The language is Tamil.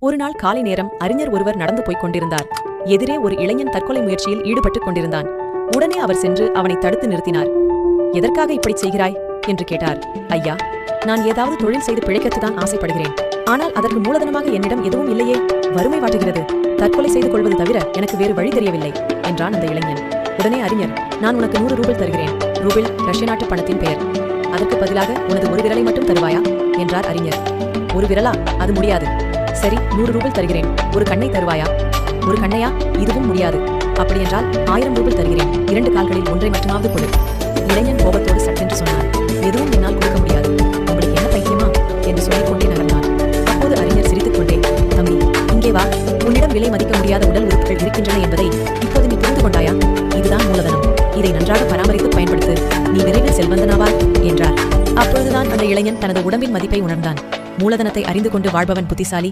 ஒரு நாள் காலை நேரம் அறிஞர் ஒருவர் நடந்து போய்க் கொண்டிருந்தார். எதிரே ஒரு இளைஞன் தற்கொலை முயற்சியில் ஈடுபட்டுக் கொண்டிருந்தான். உடனே அவர் சென்று அவனை தடுத்து நிறுத்தினார். எதற்காக இப்படி செய்கிறாய் என்று கேட்டார். ஐயா, நான் ஏதாவது தொழில் செய்து பிழைக்கத்தான் ஆசைப்படுகிறேன். ஆனால் அதற்கு மூலதனமாக என்னிடம் எதுவும் இல்லையே. வறுமை வாட்டுகிறது. தற்கொலை செய்து கொள்வது தவிர எனக்கு வேறு வழி தெரியவில்லை என்றான் அந்த இளைஞன். உடனே அறிஞர், நான் உனக்கு 100 ரூபிள் தருகிறேன். ரூபிள் ரஷ்ய நாட்டு பணத்தின் பெயர். அதற்கு பதிலாக உனது ஒரு விரலை மட்டும் தருவாயா என்றார் அறிஞர். ஒரு விரலா? அது முடியாது. சரி, 100 ரூபிள் தருகிறேன். ஒரு கண்ணை தருவாயா? ஒரு கண்ணையா? இதுவும் முடியாது. அப்படியென்றால் 1000 ரூபிள் தருகிறேன். 2 கால்களில் ஒன்றை மட்டுமாவது கொடு. இளைஞன் கோபத்தோடு சட்டென்று சொன்னார். எதுவும் என்னால் கொடுக்க முடியாது. உங்களுக்கு என்ன பைத்தியமா என்று சொல்லிக்கொண்டே நகர்ந்தான். அப்போது அறிஞர் சிரித்துக்கொண்டே, தம்பி, இங்கே வா. உன்னிடம் விலை மதிக்க முடியாத உடல் உறுப்புகள் இருக்கின்றன என்பதை இப்போது நீ புரிந்து கொண்டாயா? இதுதான் மூலதனம். இதை நன்றாக பராமரித்து பயன்படுத்து. நீ விரைவில் செல்வந்தனாவாய் என்றார். அப்பொழுதுதான் அந்த இளைஞன் தனது உடம்பின் மதிப்பை உணர்ந்தான். மூலதனத்தை அறிந்து கொண்டு வாழ்பவன் புத்திசாலி.